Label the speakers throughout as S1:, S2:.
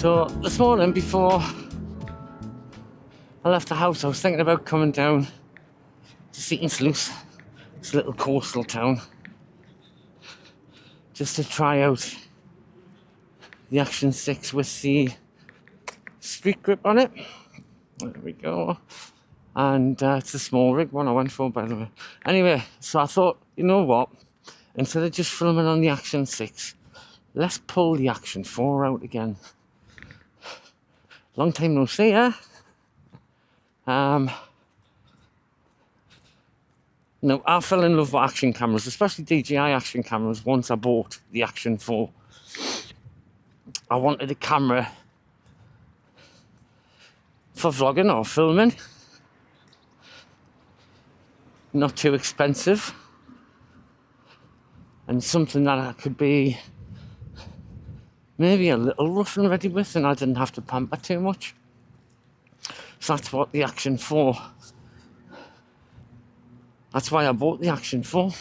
S1: So this morning before I left the house, I was thinking about coming down to Sluice, this little coastal town, just to try out the Action 6 with the street grip on it. There we go. And it's a small rig one I went for, by the way. Anyway, so I thought, you know what? Instead of just filming on the Action 6, let's pull the Action 4 out again. Long time no see, eh? No, I fell in love with action cameras, especially DJI action cameras, once I bought the Action 4. I wanted a camera for vlogging or filming. Not too expensive. And something that I could be maybe a little rough and ready with, and I didn't have to pamper too much. So that's what the Action 4. That's why I bought the Action 4.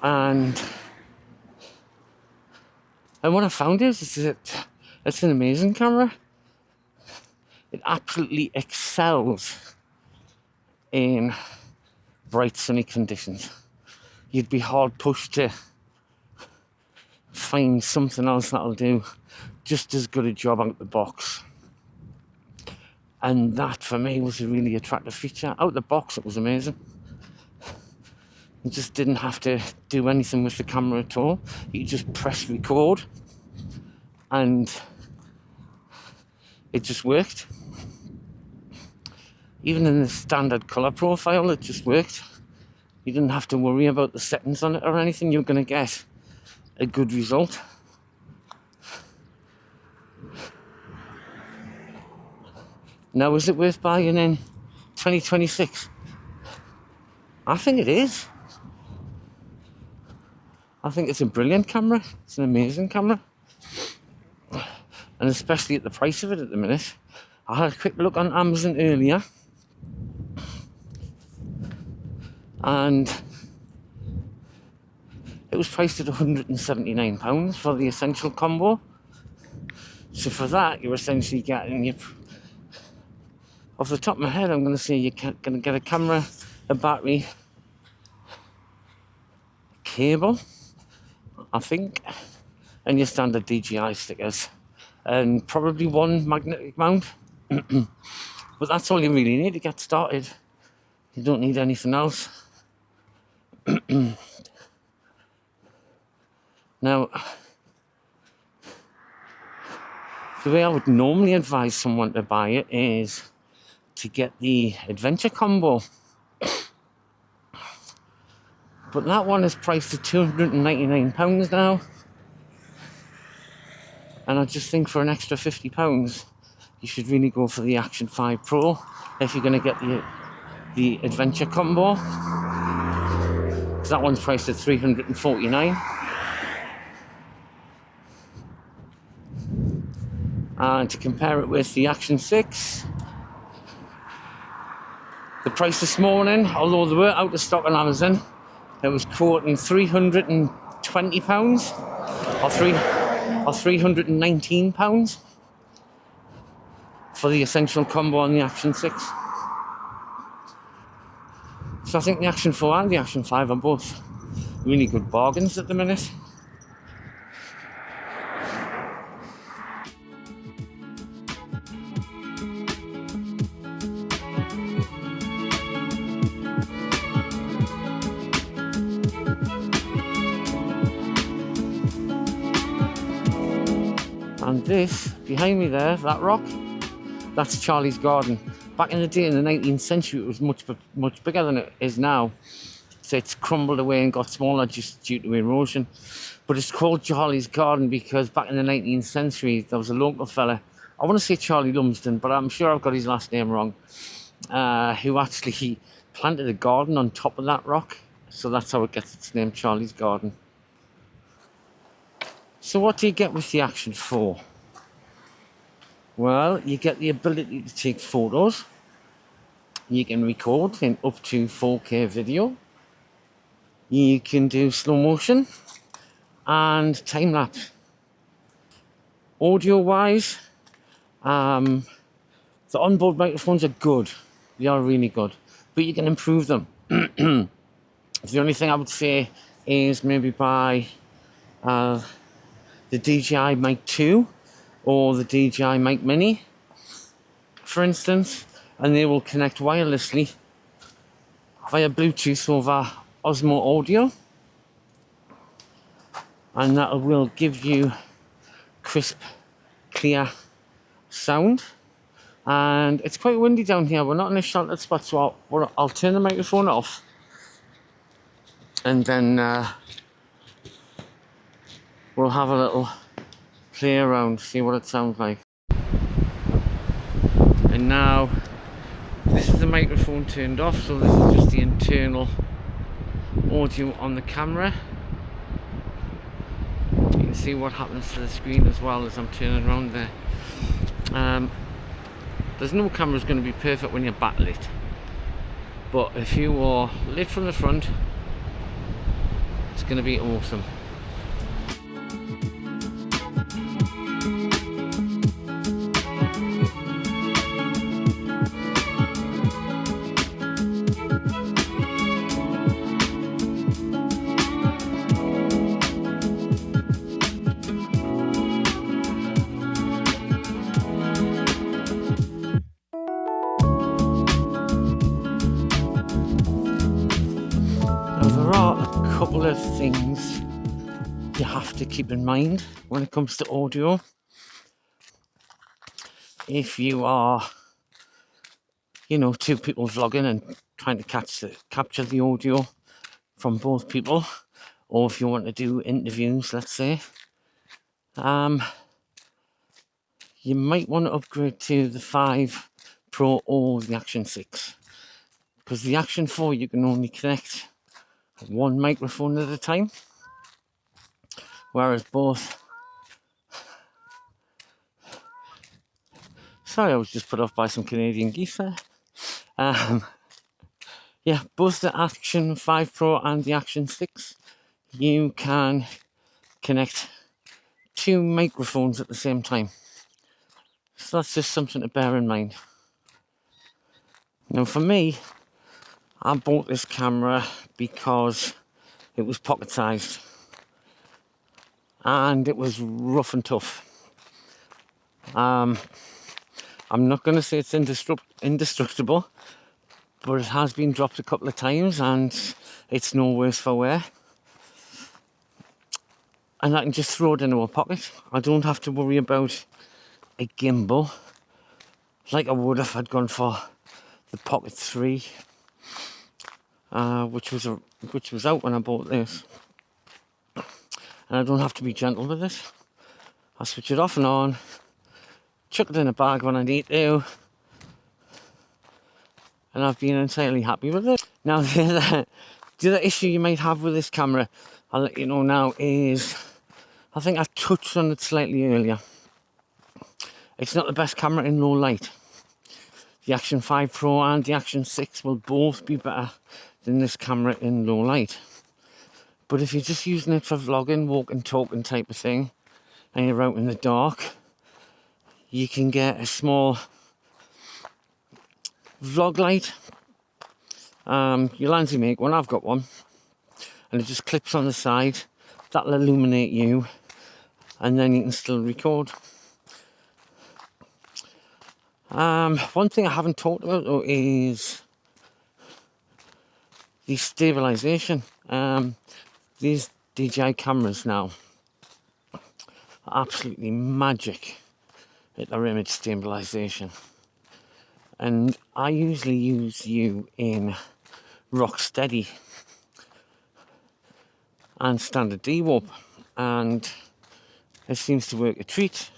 S1: And what I found is that it's an amazing camera. It absolutely excels in bright sunny conditions. You'd be hard pushed to find something else that'll do just as good a job out the box. And that for me was a really attractive feature. Out the box it was amazing. You just didn't have to do anything with the camera at all. You just press record and it just worked. Even in the standard colour profile, it just worked. You didn't have to worry about the settings on it or anything. You're going to get a good result. Now, is it worth buying in 2026? I think it is. I think it's a brilliant camera. It's an amazing camera. And especially at the price of it at the minute. I had a quick look on Amazon earlier. And it was priced at £179 for the Essential combo. So for that, you're essentially getting your... Off the top of my head, I'm going to say you're going to get a camera, a battery, a cable, I think, and your standard DJI stickers, and probably one magnetic mount. But that's all you really need to get started. You don't need anything else. Now, the way I would normally advise someone to buy it is to get the Adventure combo. But that one is priced at £299 now. And I just think for an extra £50, you should really go for the Action 5 Pro if you're going to get the Adventure combo. Because that one's priced at £349. And to compare it with the Action 6, the price this morning, although they were out of stock on Amazon, it was quoting £320 or £319 for the Essential combo on the Action 6. So I think the Action 4 and the Action 5 are both really good bargains at the minute. And this, behind me there, that rock, that's Charlie's Garden. Back in the day, in the 19th century, it was much bigger than it is now. So it's crumbled away and got smaller just due to erosion. But it's called Charlie's Garden because back in the 19th century, there was a local fella, I want to say Charlie Lumsden, but I'm sure I've got his last name wrong, who actually planted a garden on top of that rock. So that's how it gets its name, Charlie's Garden. So what do you get with the Action 4? Well, you get the ability to take photos. You can record in up to 4K video. You can do slow motion and time lapse. Audio wise, the onboard microphones are good. They are really good, but you can improve them. The only thing I would say is maybe buy the DJI Mic 2 or the DJI Mic Mini, for instance, and they will connect wirelessly via Bluetooth over Osmo audio, and that will give you crisp, clear sound. And it's quite windy down here. We're not in a sheltered spot, so I'll turn the microphone off, and then we'll have a little play around, see what it sounds like. And now this is the microphone turned off, so this is just the internal audio on the camera. You can see what happens to the screen as well as I'm turning around there. There's no camera's going to be perfect when you're backlit, but if you are lit from the front, it's going to be awesome. There are a couple of things you have to keep in mind when it comes to audio. If you are, two people vlogging and trying to capture the audio from both people, or if you want to do interviews, let's say, you might want to upgrade to the 5 Pro or the Action 6, because the Action 4 you can only connect one microphone at a time, whereas both... Sorry, I was just put off by some Canadian geese there. Yeah, both the Action 5 Pro and the Action 6, you can connect 2 microphones at the same time. So that's just something to bear in mind. Now for me, I bought this camera because it was pocket sized and it was rough and tough. I'm not going to say it's indestructible, but it has been dropped a couple of times and it's no worse for wear. And I can just throw it into a pocket. I don't have to worry about a gimbal like I would if I'd gone for the Pocket 3, which was out when I bought this. And I don't have to be gentle with it. I switch it off and on, chuck it in a bag when I need to, and I've been entirely happy with it. Now the other issue you might have with this camera, I'll let you know now, is I think I touched on it slightly earlier. It's not the best camera in low light. The Action 5 Pro and the Action 6 will both be better than this camera in low light. But if you're just using it for vlogging, walking, talking type of thing, and you're out in the dark, you can get a small vlog light. Ulanzi make one, I've got one, and it just clips on the side. That'll illuminate you, and then you can still record. One thing I haven't talked about though is the stabilization. These DJI cameras now are absolutely magic at their image stabilization, and I usually use you in rock steady and standard D-warp, and it seems to work a treat.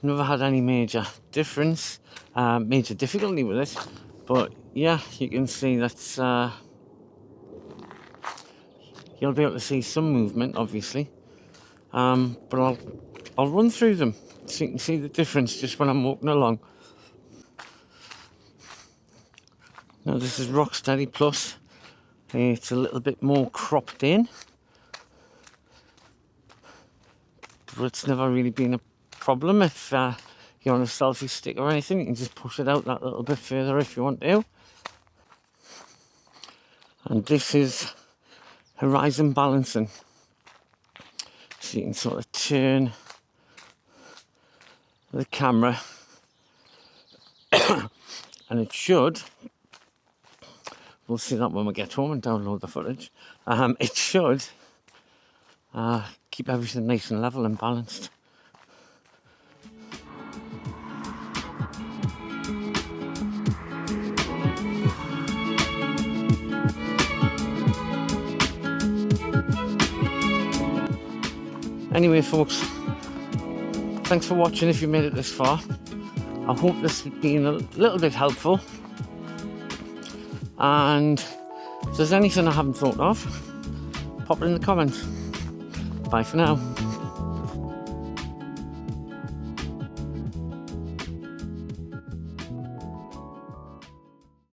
S1: Never had any major difficulty with it, but yeah, you can see that's you'll be able to see some movement, obviously, but I'll run through them so you can see the difference just when I'm walking along. Now this is Rocksteady Plus. It's a little bit more cropped in, but it's never really been a problem. If you're on a selfie stick or anything, you can just push it out that little bit further if you want to. And this is horizon balancing, so you can sort of turn the camera and it should, we'll see that when we get home and download the footage, it should keep everything nice and level and balanced. Anyway folks, thanks for watching if you made it this far. I hope this has been a little bit helpful, and if there's anything I haven't thought of, pop it in the comments. Bye for now.